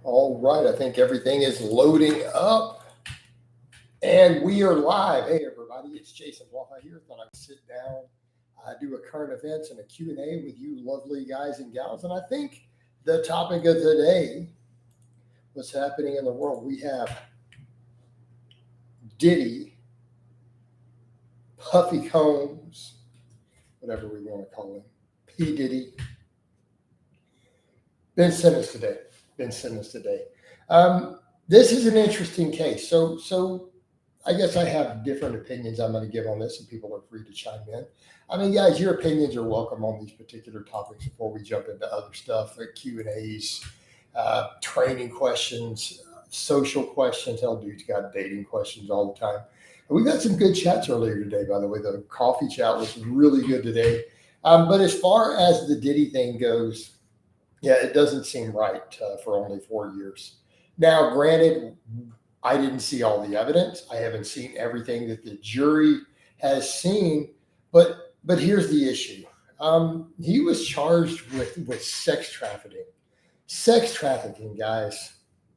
All right, I think everything is loading up and we are live. Hey everybody, it's Jason Blaha here. Thought I'd sit down, do a current events and a Q&A with you lovely guys and gals. And I think the topic of the day, what's happening in the world, we have Diddy, Puffy Combs, whatever we want to call him, P. Diddy, been sentenced today. This is an interesting case. So I guess I have different opinions I'm going to give on this, and people are free to chime in. I mean, guys, your opinions are welcome on these particular topics before we jump into other stuff, like Q&As, training questions, social questions. Hell, dude's got dating questions all the time. And we got some good chats earlier today, by the way. The coffee chat was really good today. But as far as the Diddy thing goes, yeah, it doesn't seem right for only 4 years. Now, granted, I didn't see all the evidence. I haven't seen everything that the jury has seen. But here's the issue. He was charged with sex trafficking. Sex trafficking, guys.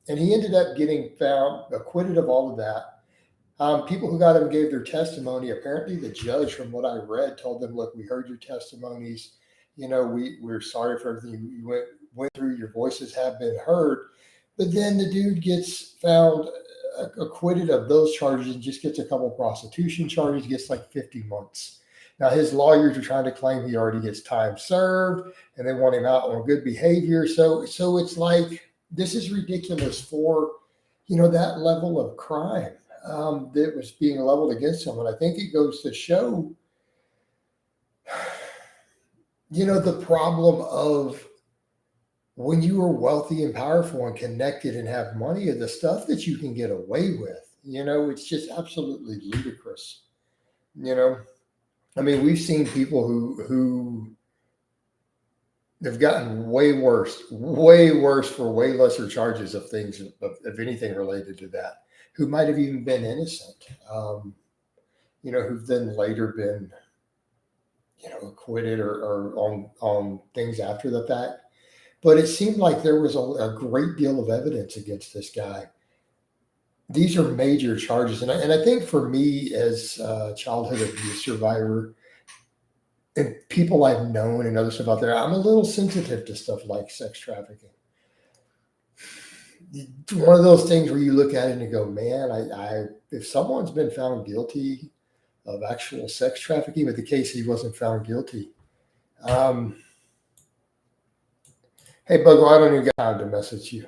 And he ended up getting found acquitted of all of that. People who got him gave their testimony. Apparently, the judge, from what I read, told them, look, we heard your testimonies. You know, we're sorry for everything you went through. Your voices have been heard. But then the dude gets found acquitted of those charges and just gets a couple of prostitution charges, gets like 50 months. Now, his lawyers are trying to claim he already gets time served and they want him out on good behavior. So it's like, this is ridiculous for, that level of crime that was being leveled against him. And I think it goes to show, the problem of when you are wealthy and powerful and connected and have money, and the stuff that you can get away with, it's just absolutely ludicrous. I mean, we've seen people who have gotten way worse for way lesser charges of things, of anything related to that, who might have even been innocent, who've then later been, acquitted or on things after the fact. But it seemed like there was a great deal of evidence against this guy. These are major charges. And I think for me, as a childhood abuse survivor and people I've known and other stuff out there, I'm a little sensitive to stuff like sex trafficking. One of those things where you look at it and you go, man, if someone's been found guilty of actual sex trafficking, but the case he wasn't found guilty, hey, Bug, I don't even got time to message you.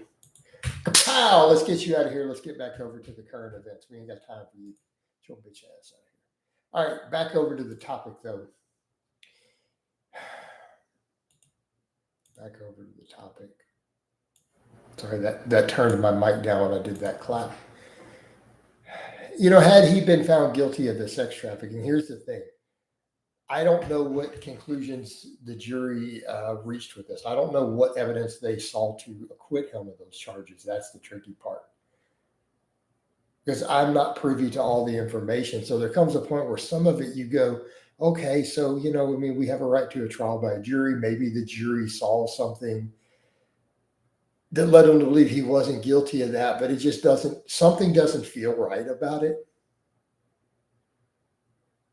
Pow! Let's get you out of here. Let's get back over to the current events. We ain't got time for you. Get your bitch ass out of here. All right, back over to the topic, though. Back over to the topic. Sorry, that turned my mic down when I did that clap. Had he been found guilty of the sex trafficking, here's the thing. I don't know what conclusions the jury reached with this. I don't know what evidence they saw to acquit him of those charges. That's the tricky part. Because I'm not privy to all the information. So there comes a point where some of it you go, okay, so, we have a right to a trial by a jury. Maybe the jury saw something that led them to believe he wasn't guilty of that, but it just something doesn't feel right about it.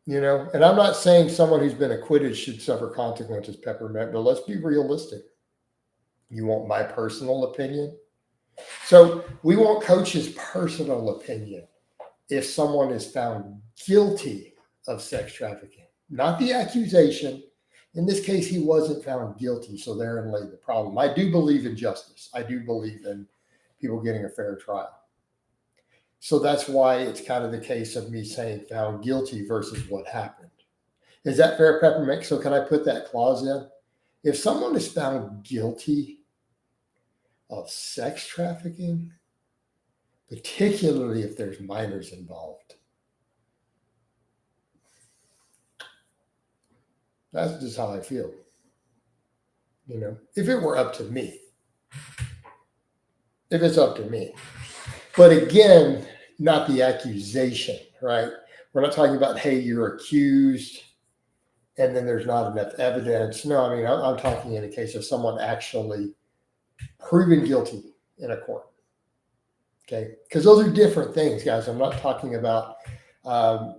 And I'm not saying someone who's been acquitted should suffer consequences, Peppermint, but let's be realistic. You want my personal opinion? So we want Coach's personal opinion if someone is found guilty of sex trafficking, not the accusation. In this case, he wasn't found guilty, so therein lay the problem. I do believe in justice. I do believe in people getting a fair trial. So that's why it's kind of the case of me saying found guilty versus what happened. Is that fair, Peppermint? So can I put that clause in? If someone is found guilty of sex trafficking, particularly if there's minors involved, that's just how I feel. If it were up to me. If it's up to me. But again, not the accusation, right? We're not talking about, hey, you're accused and then there's not enough evidence. No, I'm talking in a case of someone actually proven guilty in a court. Okay, because those are different things, guys. I'm not talking about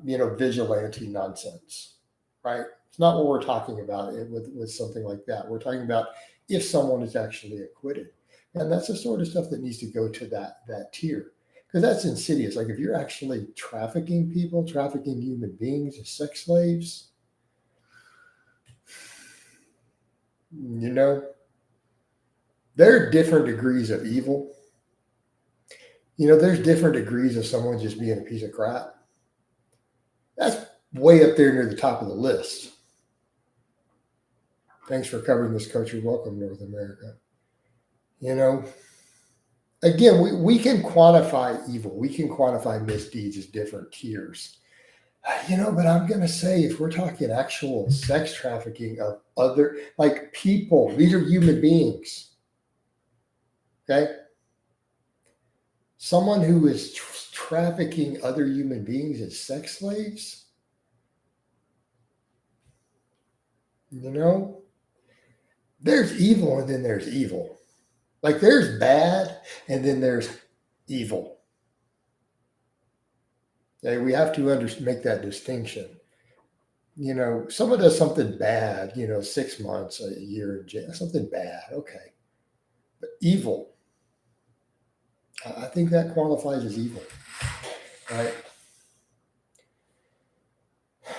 vigilante nonsense, right? It's not what we're talking about with something like that. We're talking about if someone is actually acquitted, and that's the sort of stuff that needs to go to that tier, because that's insidious. Like if you're actually trafficking people, trafficking human beings as sex slaves, you know, there are different degrees of evil. There's different degrees of someone just being a piece of crap. That's way up there near the top of the list. Thanks for covering this, Coach. You're welcome, North America. Again, we can quantify evil. We can quantify misdeeds as different tiers. But I'm going to say if we're talking actual sex trafficking of other, like people, these are human beings. Okay? Someone who is trafficking other human beings as sex slaves, there's evil and then there's evil. Like there's bad and then there's evil. Okay, we have to make that distinction. Someone does something bad, 6 months, a year in jail, something bad, okay. But evil, I think that qualifies as evil, right?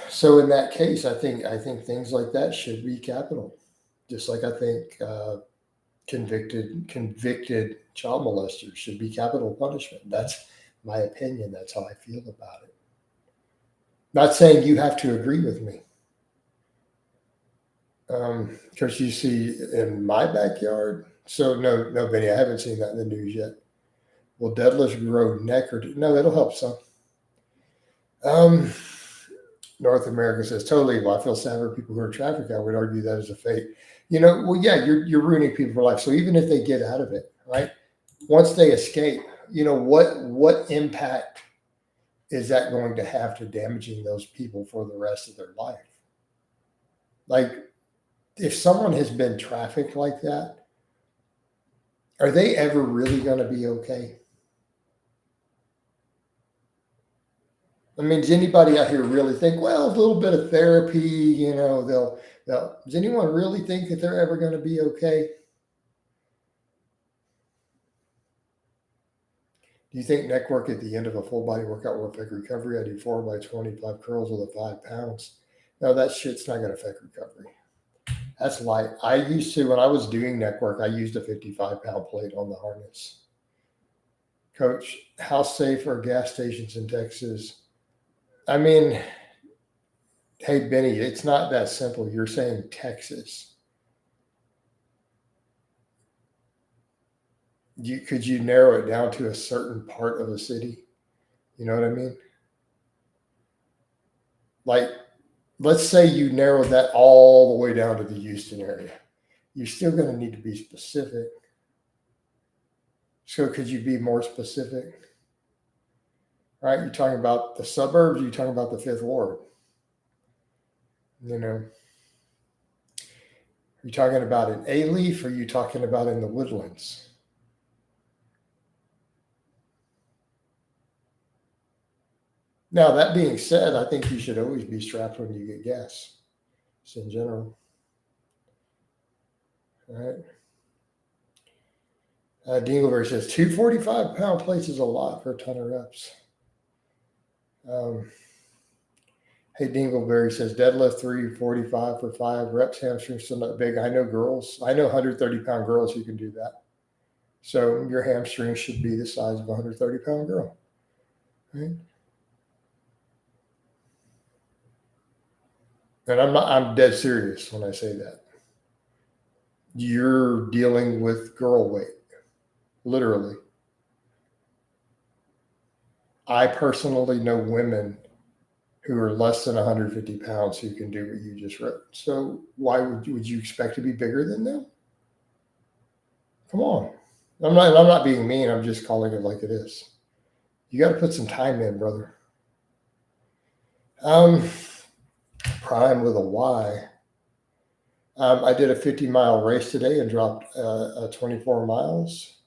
So in that case, I think things like that should be capital, just like I think convicted child molesters should be capital punishment. That's my opinion. That's how I feel about it. Not saying you have to agree with me. Because you see in my backyard, so no, Benny, I haven't seen that in the news yet. Will deadlifts grow neck or no? It'll help some. North America says totally. Well, I feel sad for people who are trafficked. I would argue that is a fate. Well, yeah, you're ruining people for life. So even if they get out of it, right? Once they escape, what impact is that going to have to damaging those people for the rest of their life? Like, if someone has been trafficked like that, are they ever really going to be okay? I mean, does anybody out here really think, well, a little bit of therapy, they'll does anyone really think that they're ever going to be okay? Do you think neck work at the end of a full body workout will affect recovery? I do 4 by 25 curls with a 5 pounds. No, that shit's not going to affect recovery. That's light. I used to, when I was doing neck work, I used a 55-pound plate on the harness. Coach, how safe are gas stations in Texas? I mean, hey, Benny, it's not that simple. You're saying Texas. Could you narrow it down to a certain part of a city? You know what I mean? Like, let's say you narrowed that all the way down to the Houston area. You're still going to need to be specific. So could you be more specific? Right? You're talking about the suburbs, you're talking about the Fifth Ward. Are you talking about in A-Leaf or are you talking about in the Woodlands? Now, that being said, I think you should always be strapped when you get gas, just in general. All right. Dingleberry says 245-pound plates is a lot for a ton of reps. Hey, Dingleberry says deadlift 345 for 5 reps, hamstrings still not big. I know 130-pound girls who can do that. So your hamstring should be the size of a 130-pound girl, right? And I'm dead serious when I say that. You're dealing with girl weight, literally. I personally know women who are less than 150 pounds who can do what you just wrote. So why would you expect to be bigger than them? Come on. I'm not being mean. I'm just calling it like it is. You got to put some time in, brother. Prime with a Y. I did a 50-mile race today and dropped 24 miles.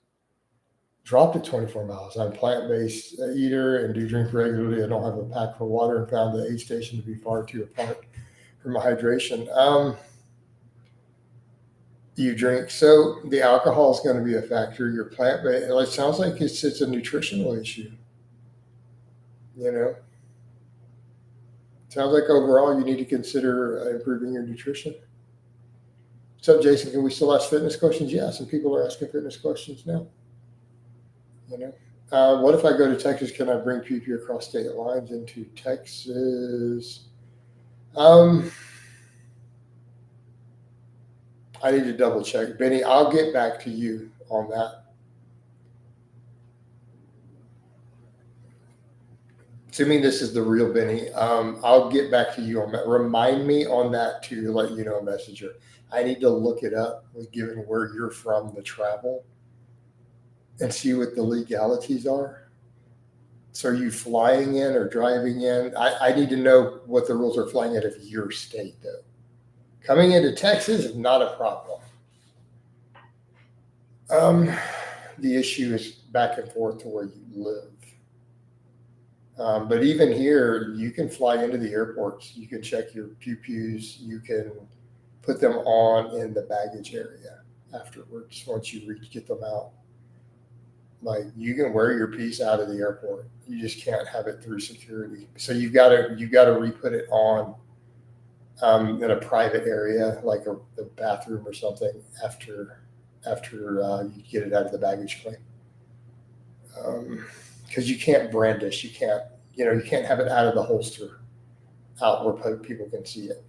dropped at 24 miles. I'm a plant-based eater and do drink regularly. I don't have a pack for water and found the aid station to be far too apart for my hydration. You drink, so the alcohol is going to be a factor. Your plant-based, it sounds like it's a nutritional issue. You know, sounds like overall you need to consider improving your nutrition. So, Jason, can we still ask fitness questions? Yeah, some people are asking fitness questions now. You know, what if I go to Texas? Can I bring PP across state lines into Texas? I need to double check. Benny, I'll get back to you on that. Assuming this is the real Benny, I'll get back to you on that. Remind me on that to let you know, Messenger. I need to look it up, given where you're from, the travel, and see what the legalities are. So are you flying in or driving in? I need to know what the rules are flying out of your state, though. Coming into Texas is not a problem. The issue is back and forth to where you live. But even here, you can fly into the airports. You can check your pew-pews. You can put them on in the baggage area afterwards once you get them out. Like, you can wear your piece out of the airport. You just can't have it through security. So you got to re-put it on in a private area, like the bathroom or something, after you get it out of the baggage claim. Because you can't brandish, you can't have it out of the holster, out where people can see it.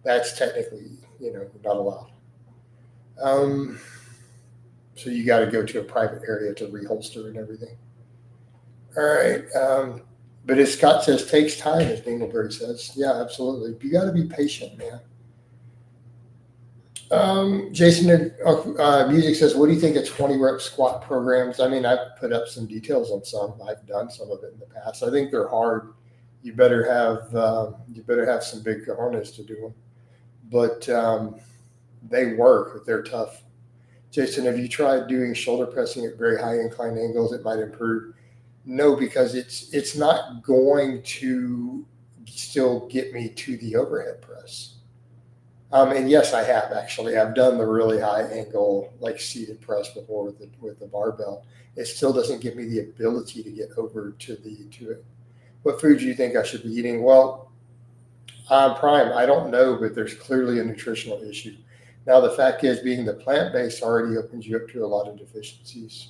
That's technically, not allowed. So you got to go to a private area to reholster and everything. All right. But as Scott says, takes time, as Dingleberry says. Yeah, absolutely. You got to be patient, man. Jason, Music says, what do you think of 20 rep squat programs? I mean, I've put up some details on some. I've done some of it in the past. I think they're hard. You better have some big cojones to do them. But they work, but they're tough. Jason, have you tried doing shoulder pressing at very high incline angles? It might improve. No, because it's not going to still get me to the overhead press. And yes, I have actually. I've done the really high angle, like seated press before with the barbell. It still doesn't give me the ability to get over to it. What food do you think I should be eating? Well, Prime, I don't know, but there's clearly a nutritional issue. Now, the fact is, being the plant-based already opens you up to a lot of deficiencies.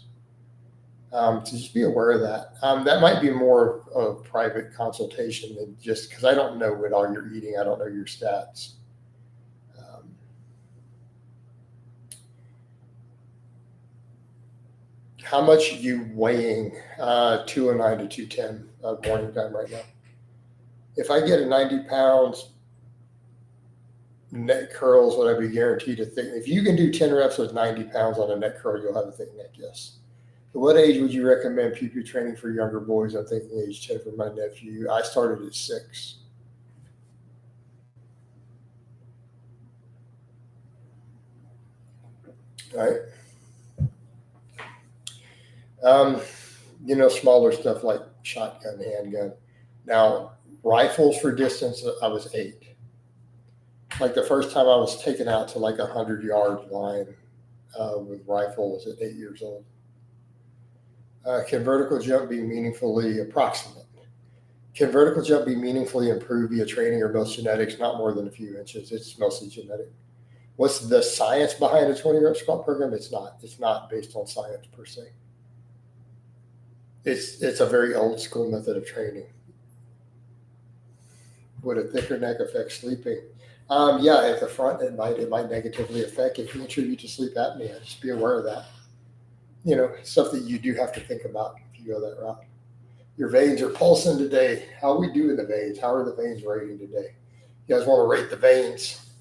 So just be aware of that. That might be more of a private consultation than just because I don't know what all you're eating. I don't know your stats. How much are you weighing? 209 to 210 morning time right now. If I get a 90 pounds neck curls, would I be guaranteed a thick? If you can do 10 reps with 90 pounds on a neck curl, you'll have a thick neck, yes. At what age would you recommend PP training for younger boys? I'm thinking age 10 for my nephew. I started at 6. All right. Smaller stuff like shotgun, handgun. Now, rifles for distance, I was 8. Like the first time I was taken out to like 100-yard line with rifles at 8 years old. Can vertical jump be meaningfully approximate? Can vertical jump be meaningfully improved via training or most genetics? Not more than a few inches. It's mostly genetic. What's the science behind a 20 rep squat program? It's not based on science per se. It's a very old school method of training. Would a thicker neck affect sleeping? Yeah, at the front, it might negatively affect. It can contribute to sleep apnea. Just be aware of that. Stuff that you do have to think about if you go that route. Your veins are pulsing today. How are we doing the veins? How are the veins rating today? You guys want to rate the veins?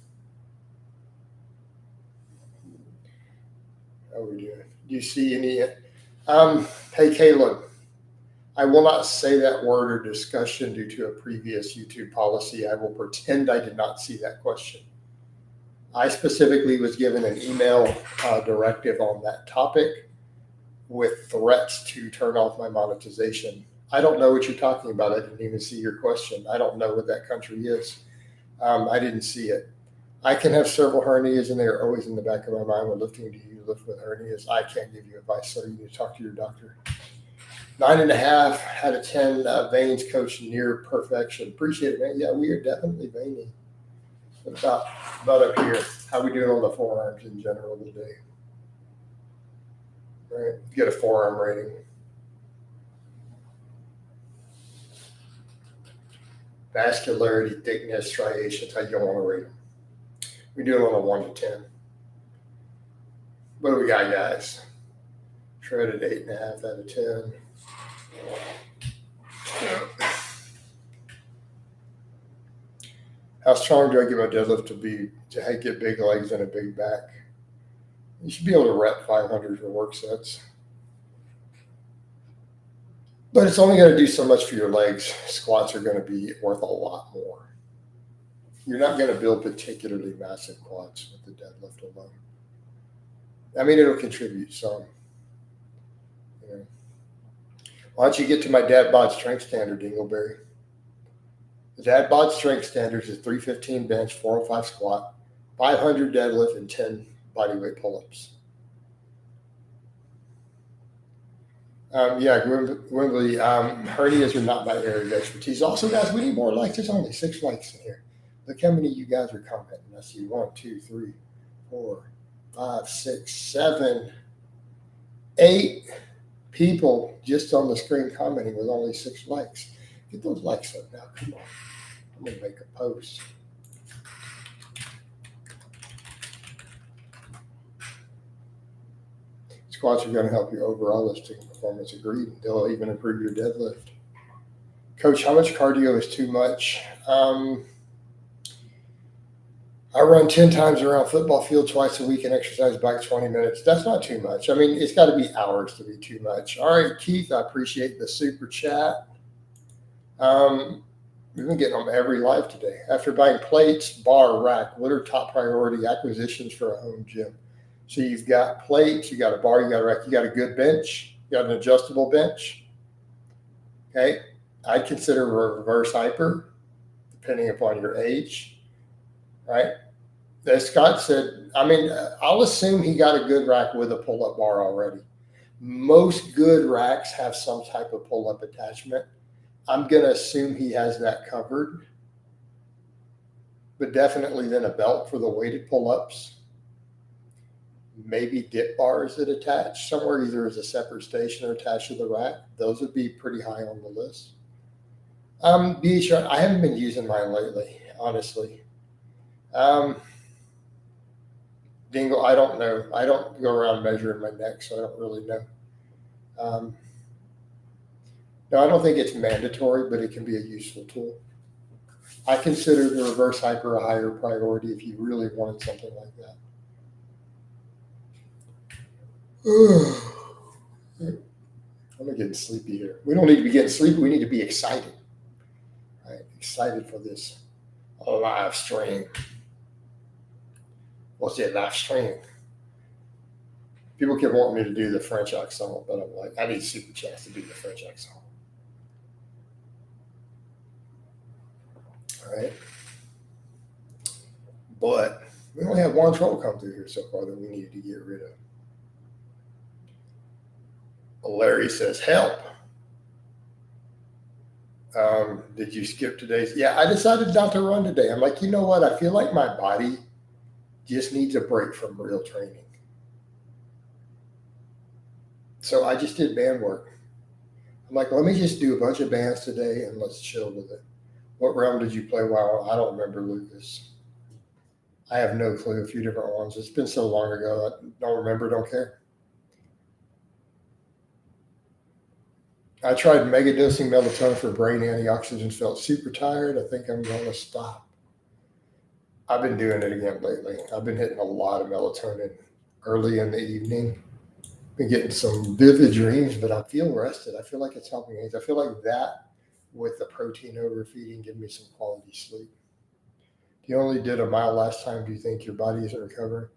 How are we doing? Do you see any? Hey, Caleb. I will not say that word or discussion due to a previous YouTube policy. I will pretend I did not see that question. I specifically was given an email directive on that topic, with threats to turn off my monetization. I don't know what you're talking about. I didn't even see your question. I don't know what that country is. I didn't see it. I can have several hernias, and they are always in the back of my mind when lifting. Do you lift with hernias? I can't give you advice, so you need to talk to your doctor. 9.5 out of 10 veins, coach, near perfection. Appreciate it, man. Yeah, we are definitely veiny. What about up here? How we doing on the forearms in general today? All right, get a forearm rating. Vascularity, thickness, striations, how you want to rate them. We do it on a 1 to 10. What do we got, guys? Shredded 8.5 out of 10. How strong do I get my deadlift to get big legs and a big back? You should be able to rep 500 for work sets. But it's only going to do so much for your legs. Squats are going to be worth a lot more. You're not going to build particularly massive quads with the deadlift alone. I mean, it'll contribute some. You know. Why don't you get to my dad bod strength standard, Dingleberry? The dad bod strength standards is 315 bench, 405 squat, 500 deadlift, and 10 bodyweight pull-ups. Yeah, Wembley, hernias are not my area of expertise. Also, guys, we need more likes. There's only 6 likes in here. Look how many of you guys are commenting. I see 1, 2, 3, 4, 5, 6, 7, 8 people just on the screen commenting with only 6 likes. Get those likes up now. Come on. I'm going to make a post. Squats are going to help your overall lifting performance. Agreed. They'll even improve your deadlift. Coach, how much cardio is too much? I run 10 times around football field twice a week and exercise bike 20 minutes. That's not too much. I mean, it's got to be hours to be too much. All right, Keith, I appreciate the super chat. We've been getting them every live today. After buying plates, bar, rack, what are top priority acquisitions for a home gym? So you've got plates, you got a bar, you got a rack, you got a good bench, you got an adjustable bench. Okay. I'd consider reverse hyper, depending upon your age, right? As Scott said, I mean, I'll assume he got a good rack with a pull-up bar already. Most good racks have some type of pull-up attachment. I'm going to assume he has that covered, but definitely then a belt for the weighted pull-ups. Maybe dip bars that attach somewhere, either as a separate station or attached to the rack. Those would be pretty high on the list. BHR, I haven't been using mine lately, honestly. Dingle, I don't know. I don't go around measuring my neck, so I don't really know. No, I don't think it's mandatory, but it can be a useful tool. I consider the reverse hyper a higher priority if you really wanted something like that. I'm getting sleepy here. We don't need to be getting sleepy. We need to be excited. Right? Excited for this live stream. What's that live stream? People keep wanting me to do the French accent, but I'm like, I need super chats to do the French accent. All right. But we only have one troll come through here so far that we needed to get rid of. Larry says, help. Did you skip today's? Yeah, I decided not to run today. I'm like, you know what? I feel like my body just needs a break from real training. So I just did band work. I'm like, let me just do a bunch of bands today and let's chill with it. What realm did you play? Wow, I don't remember, Lucas. I have no clue. A few different ones. It's been so long ago. I don't remember, don't care. I tried mega dosing melatonin for brain antioxidants, felt super tired. I think I'm going to stop. I've been doing it again lately. I've been hitting a lot of melatonin early in the evening. Been getting some vivid dreams, but I feel rested. I feel like it's helping me. I feel like that with the protein overfeeding give me some quality sleep. You only did a mile last time. Do you think your body isn't recovering?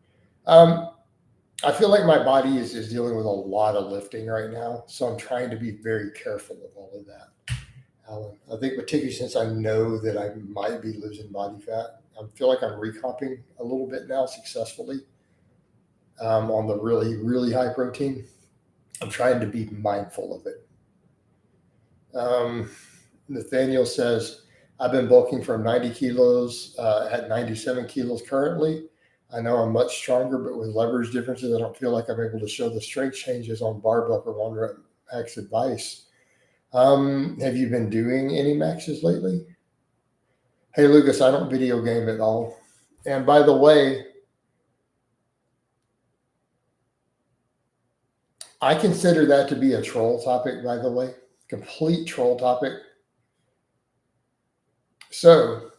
I feel like my body is dealing with a lot of lifting right now, so I'm trying to be very careful of all of that. I think particularly since I know that I might be losing body fat, I feel like I'm recomping a little bit now successfully on the really, really high protein. I'm trying to be mindful of it. Nathaniel says, I've been bulking from 90 kilos at 97 kilos currently. I know I'm much stronger, but with leverage differences, I don't feel like I'm able to show the strength changes on barbell or one rep max advice. Have you been doing any maxes lately? Hey, Lucas, I don't video game at all. And by the way, I consider that to be a troll topic, by the way, complete troll topic. So,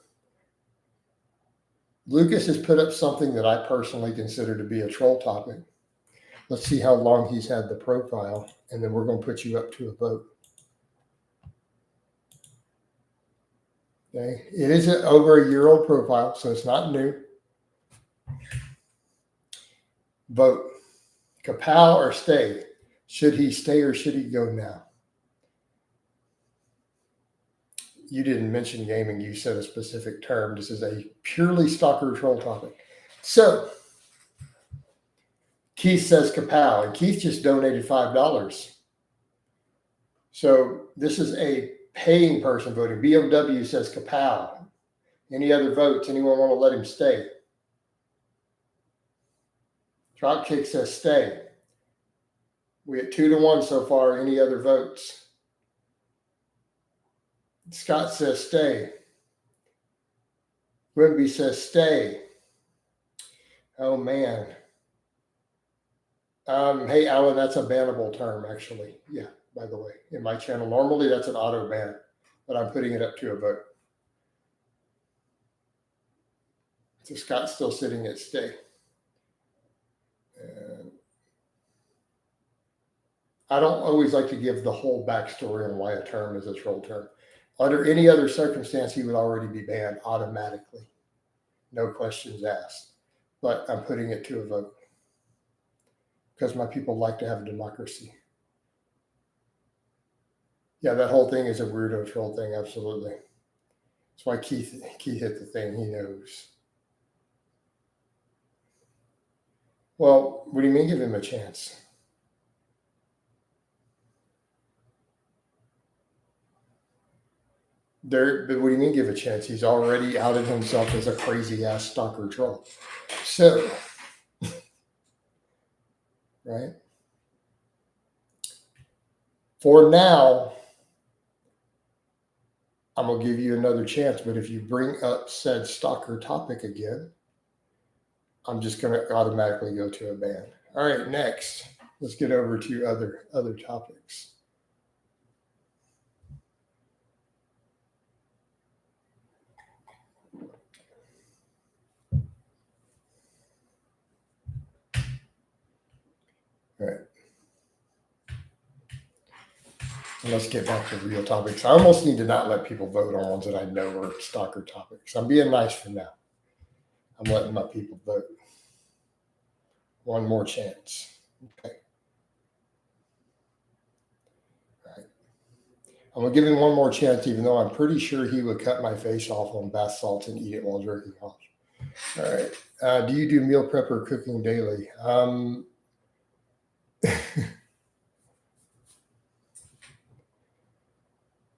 Lucas has put up something that I personally consider to be a troll topic. Let's see how long he's had the profile, and then we're going to put you up to a vote. Okay, it is an over a year old profile, so it's not new. Vote. Kapow or stay? Should he stay or should he go now? You didn't mention gaming. You said a specific term. This is a purely stalker troll topic. So, Keith says kapow, and Keith just donated $5. So this is a paying person voting. BOW says kapow. Any other votes? Anyone want to let him stay? Dropkick says stay. We at 2-1 so far. Any other votes? Scott says stay. Wimby says stay. Oh man. Hey Alan, that's a bannable term actually. Yeah, by the way, in my channel normally that's an auto ban, but I'm putting it up to a vote. So Scott's still sitting at stay. I don't always like to give the whole backstory on why a term is a troll term. Under any other circumstance, he would already be banned automatically. No questions asked. But I'm putting it to a vote because my people like to have a democracy. Yeah, that whole thing is a weirdo troll thing, absolutely. That's why Keith hit the thing, he knows. Well, what do you mean give him a chance? But what do you mean give a chance? He's already outed himself as a crazy ass stalker troll. So, right? For now, I'm going to give you another chance, but if you bring up said stalker topic again, I'm just going to automatically go to a ban. All right, next, let's get over to other topics. All right. Let's get back to real topics. I almost need to not let people vote on ones that I know are stalker topics. I'm being nice for now. I'm letting my people vote. One more chance. Okay. All right. I'm going to give him one more chance, even though I'm pretty sure he would cut my face off on bath salts and eat it while jerking off. All right. Do you do meal prep or cooking daily?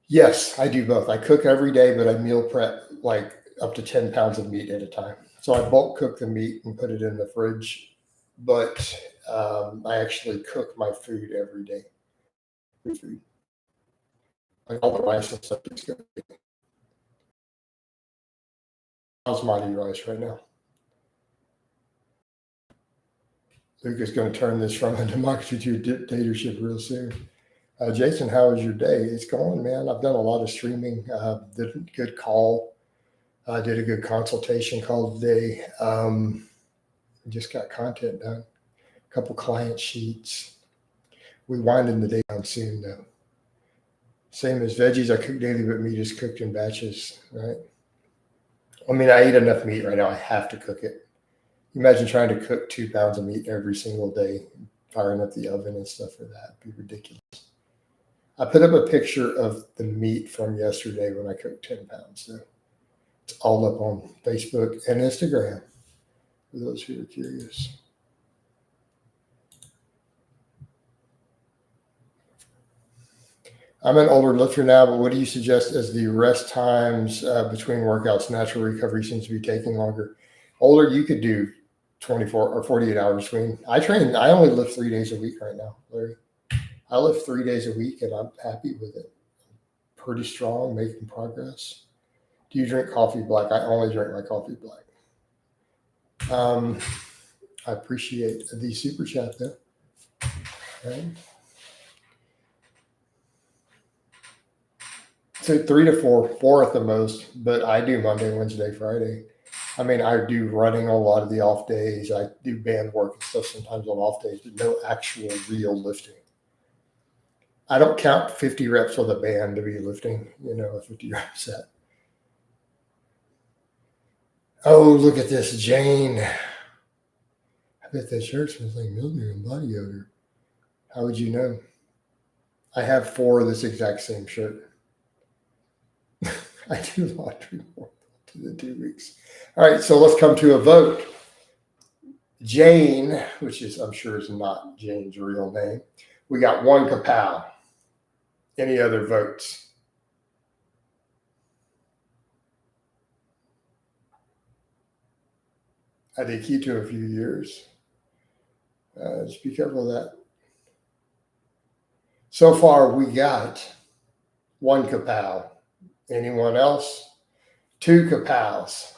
Yes, I do both. I cook every day, but I meal prep like up to 10 pounds of meat at a time. So I bulk cook the meat and put it in the fridge, but I actually cook my food every day. Food. Like all the rice and stuff is good. Basmati rice right now. Luke is going to turn this from a democracy to a dictatorship real soon. Jason, how was your day? It's going, man. I've done a lot of streaming. Did a good call. Did a good consultation call today. Just got content done. A couple client sheets. We winding the day down soon, though. Same as veggies. I cook daily, but meat is cooked in batches, right? I mean, I eat enough meat right now. I have to cook it. Imagine trying to cook 2 pounds of meat every single day, firing up the oven and stuff for that. It'd be ridiculous. I put up a picture of the meat from yesterday when I cooked 10 pounds. So it's all up on Facebook and Instagram for those who are curious. I'm an older lifter now, but what do you suggest as the rest times between workouts? Natural recovery seems to be taking longer. Older, you could do 24 or 48 hours between. I only lift 3 days a week right now, Larry. I lift 3 days a week and I'm happy with it. Pretty strong, making progress. Do you drink coffee black? I only drink my coffee black. I appreciate the super chat though. Okay. So 3 to 4 at the most, but I do Monday, Wednesday, Friday. I mean, I do running on a lot of the off days. I do band work and stuff sometimes on off days, but no actual real lifting. I don't count 50 reps with a band to be lifting, a 50 rep set. Oh, look at this, Jane. I bet that shirt smells like mildew and body odor. How would you know? I have 4 of this exact same shirt. I do laundry more than 2 weeks. All right, so let's come to a vote. Jane, which is I'm sure is not Jane's real name. We got 1 kapow. Any other votes? I did keto a few years. Just be careful of that. So far, we got 1 kapow. Anyone else? 2 kapows.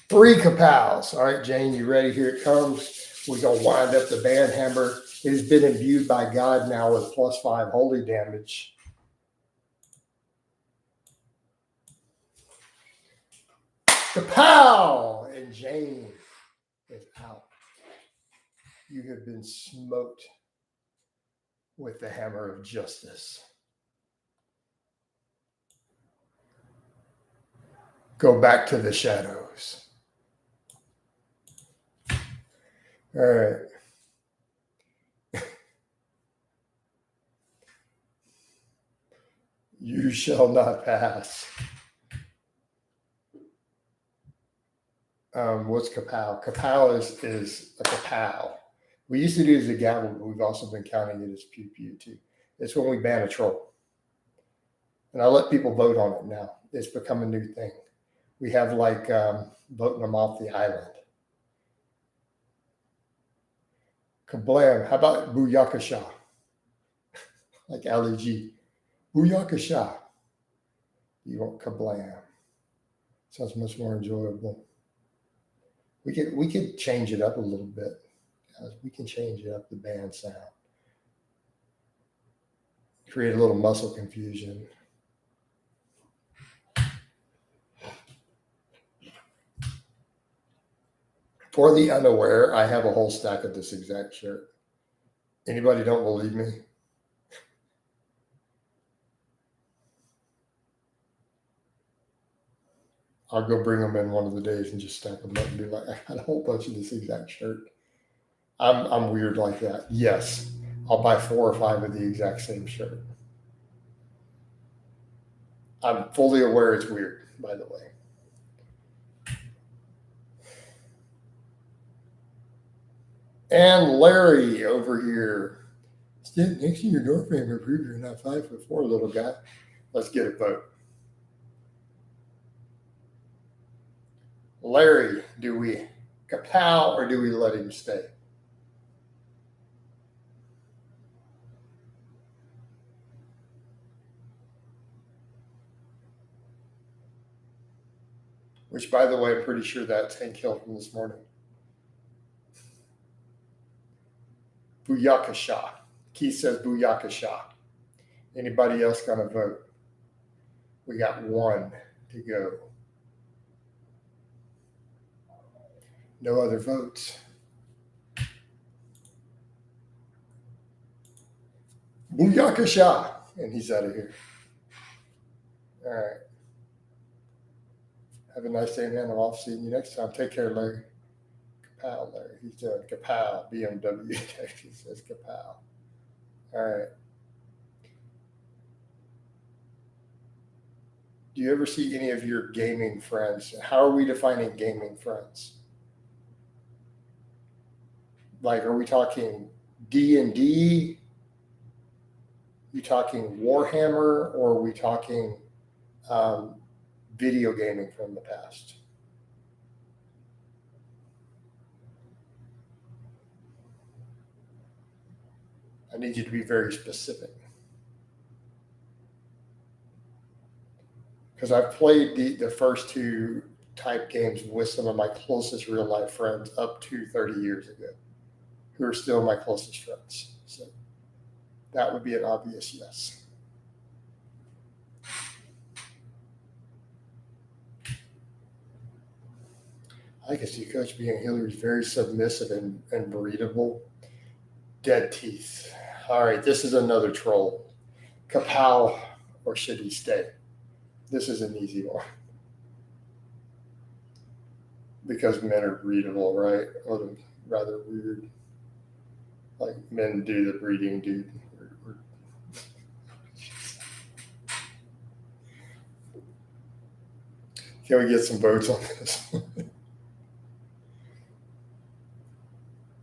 3 kapows. All right, Jane, you ready? Here it comes. We're going to wind up the band hammer. It has been imbued by God now with +5 holy damage. Kapow! And Jane is out. You have been smoked with the hammer of justice. Go back to the shadows. All right. You shall not pass. What's kapow? Kapow is a kapow. We used to do it as a gavel, but we've also been counting it as pew pew too. It's when we ban a troll. And I let people vote on it now. It's become a new thing. We have like voting them off the island. Kablam. How about Booyakasha? Like Ali G. Booyakasha. You want kablam. Sounds much more enjoyable. We could change it up a little bit. We can change it up, the band sound. Create a little muscle confusion. For the unaware, I have a whole stack of this exact shirt. Anybody don't believe me? I'll go bring them in one of the days and just stack them up and be like, I got a whole bunch of this exact shirt. I'm weird like that. Yes, I'll buy 4 or 5 of the exact same shirt. I'm fully aware it's weird, by the way. And Larry over here. Stand next to your door frame to prove you're not 5'4", little guy. Let's get a vote. Larry, do we kapow or do we let him stay? Which, by the way, I'm pretty sure that's Hank Hill from this morning. Booyakasha. Keith says Booyakasha. Anybody else got to vote? We got 1 to go. No other votes. Booyakasha. And he's out of here. All right. Have a nice day, man. I'm off. Seeing you next time. Take care, Larry. Kapow there. He's doing Kapow, BMW. He says Kapow. All right. Do you ever see any of your gaming friends? How are we defining gaming friends? Like, are we talking D&D? You talking Warhammer, or are we talking video gaming from the past? I need you to be very specific. Because I've played the first two type games with some of my closest real life friends up to 30 years ago, who are still my closest friends. So that would be an obvious yes. I can see Coach being Hillary's very submissive and breedable. Dead teeth. All right, this is another troll. Kapow, or should he stay? This is an easy one. Because men are breedable, right? Or rather weird. Like men do the breeding, dude. Can we get some votes on this?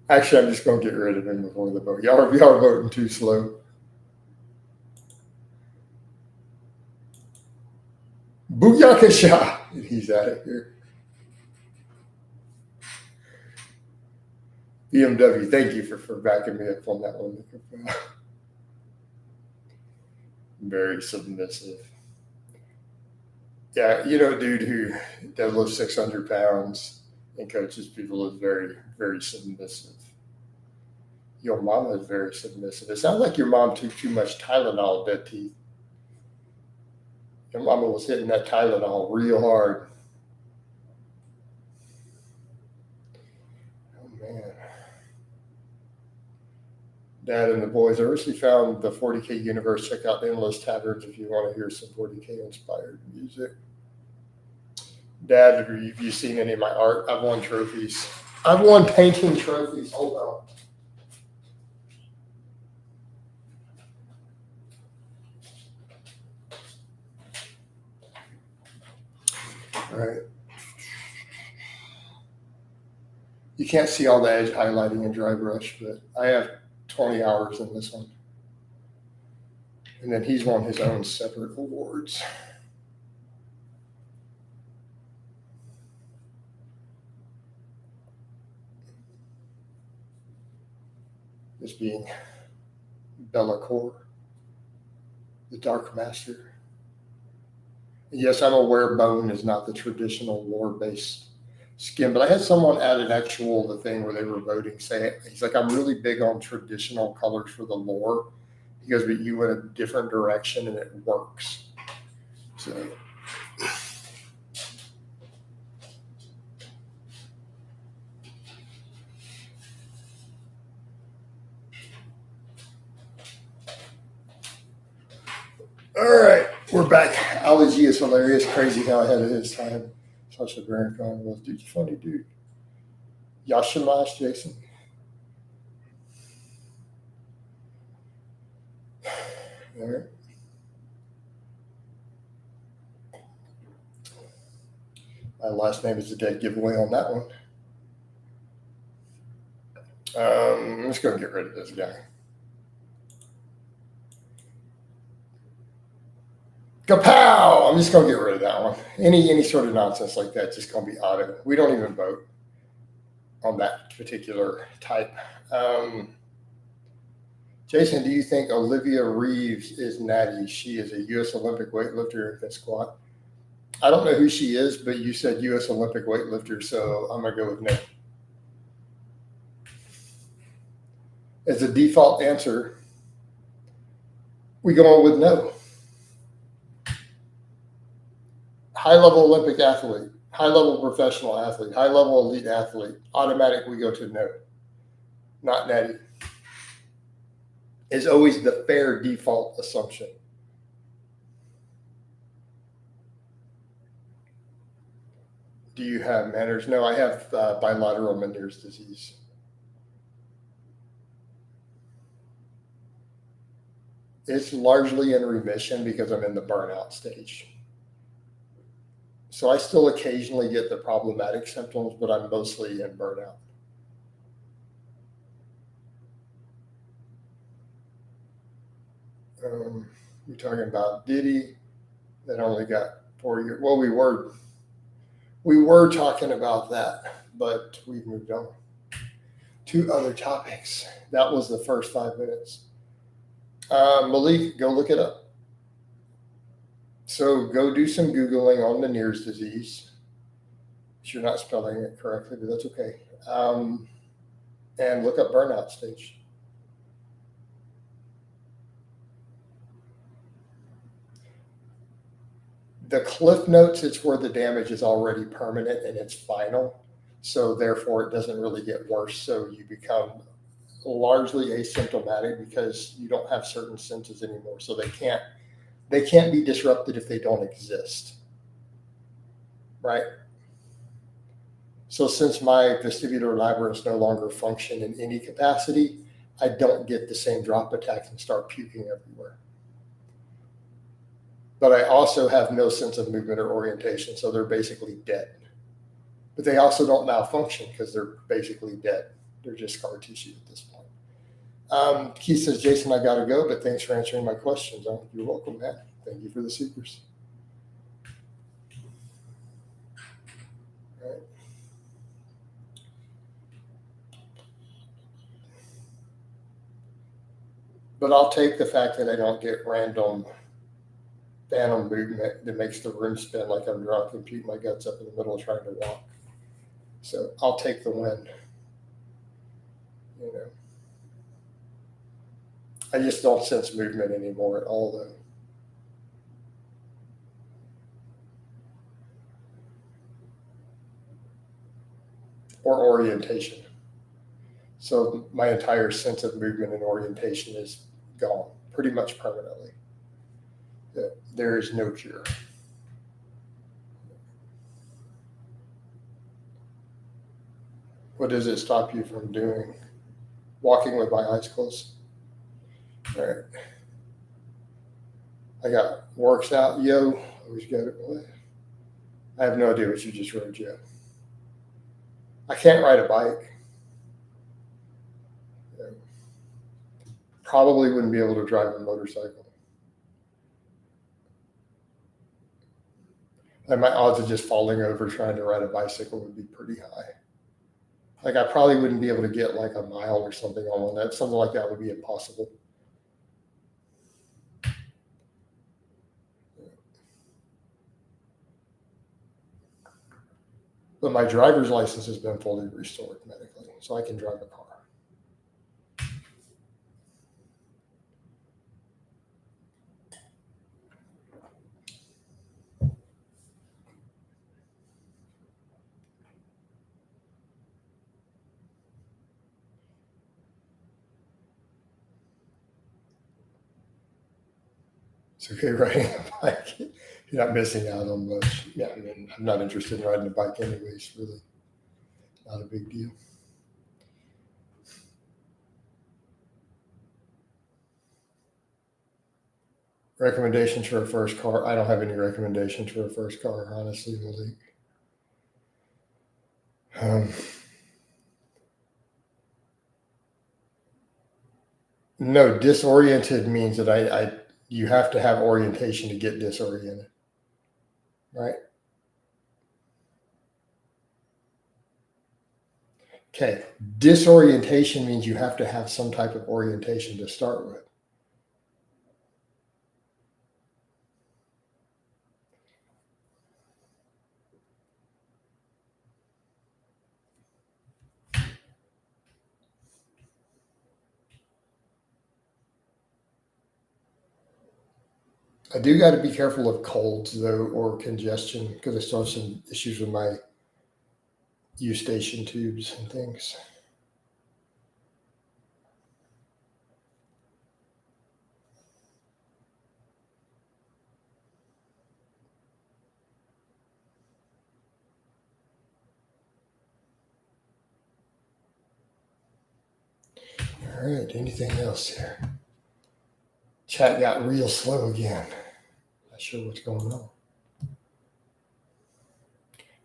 Actually, I'm just going to get rid of him before the vote. Y'all are voting too slow. Booyakasha! He's out of here. BMW, thank you for backing me up on that one. Very submissive. Yeah, dude who deadlifts 600 pounds and coaches people is very, very submissive. Your mama is very submissive. It sounds like your mom took too much Tylenol, dead teeth. Your mama was hitting that Tylenol real hard. Oh, man. Dad and the boys, I recently found the 40K universe. Check out Endless Taverns if you want to hear some 40K inspired music. Dad, have you seen any of my art? I've won trophies. I've won painting trophies. Hold on. All right. You can't see all the edge highlighting in dry brush, but I have 20 hours in this one. And then he's won his own separate awards. This being Bellacore, the Dark Master. Yes, I'm aware bone is not the traditional lore-based skin, but I had someone add the thing where they were voting, say, he's like, I'm really big on traditional colors for the lore. He goes, but you went a different direction and it works. So all right, we're back. Ali G is hilarious, crazy how ahead of his time. Sasha Baron Cohen was, dude, funny dude. Yashimash Jason. All right. My last name is a dead giveaway on that one. I'm just going to get rid of this guy. Kapow! I'm just going to get rid of that one. Any sort of nonsense like that, just going to be auto. We don't even vote on that particular type. Jason, do you think Olivia Reeves is natty? She is a U.S. Olympic weightlifter and can squat. I don't know who she is, but you said U.S. Olympic weightlifter, so I'm going to go with no. As a default answer, we go on with no. High-level Olympic athlete, high-level professional athlete, high-level elite athlete, automatic we go to no. Not natty. Is always the fair default assumption. Do you have Meniere's? No, I have bilateral Meniere's disease. It's largely in remission because I'm in the burnout stage. So I still occasionally get the problematic symptoms, but I'm mostly in burnout. We're talking about Diddy that only got 4 years. Well, we were talking about that, but we've moved on to other topics. That was the first 5 minutes. Malik, go look it up. So go do some Googling on Meniere's disease. You're not spelling it correctly, but that's okay. And look up burnout stage. The cliff notes, it's where the damage is already permanent and it's final. So therefore it doesn't really get worse. So you become largely asymptomatic because you don't have certain senses anymore. So they can't be disrupted if they don't exist. Right? So since my vestibular labyrinths no longer function in any capacity, I don't get the same drop attacks and start puking everywhere. But I also have no sense of movement or orientation, so they're basically dead. But they also don't malfunction because they're basically dead. They're just scar tissue at this point. Keith says, Jason, I got to go, but thanks for answering my questions. Oh, you're welcome, man. Thank you for the seekers. All right. But I'll take the fact that I don't get random phantom movement that makes the room spin like I'm drunk and puke my guts up in the middle of trying to walk. So I'll take the win. You know, I just don't sense movement anymore at all, though. Or orientation. So my entire sense of movement and orientation is gone pretty much permanently. There is no cure. What does it stop you from doing? Walking with my eyes closed. All right. I got works out, yo. Always got it. What? I have no idea what you just wrote, Joe. I can't ride a bike. Probably wouldn't be able to drive a motorcycle. And my odds of just falling over trying to ride a bicycle would be pretty high. Like I probably wouldn't be able to get like a mile or something on one. That something like that would be impossible. But my driver's license has been fully restored medically, so I can drive a car. It's okay riding a bike. You're not missing out on much. Yeah, I mean, I'm not interested in riding a bike anyways, really. Not a big deal. Recommendations for a first car? I don't have any recommendations for a first car, honestly, Malik. No, disoriented means that you have to have orientation to get disoriented, right? Okay, disorientation means you have to have some type of orientation to start with. I do got to be careful of colds though, or congestion, because I still have some issues with my eustachian tubes and things. All right, anything else here? Chat got real slow again. Not sure what's going on.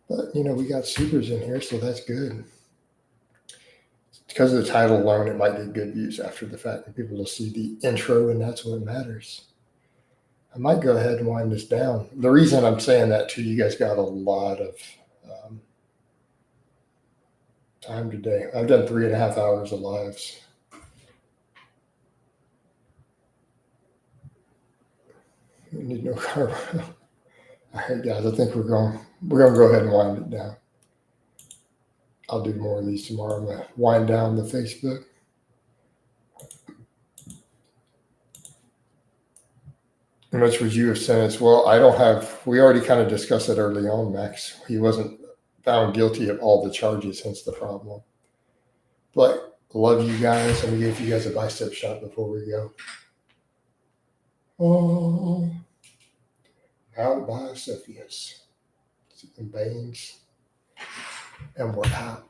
But, we got supers in here, so that's good. Because of the title alone, it might get good views after the fact, and people will see the intro, and that's what matters. I might go ahead and wind this down. The reason I'm saying that, too, you guys got a lot of time today. I've done 3.5 hours of lives. We need no car. All right, guys, I think we're going to go ahead and wind it down. I'll do more of these tomorrow. I'm going to wind down the Facebook. How much would you have sentenced? Well, we already kind of discussed it early on, Max. He wasn't found guilty of all the charges, hence the problem. But love you guys. I'm going to give you guys a bicep shot before we go. Oh, out biceps and veins. And we're out.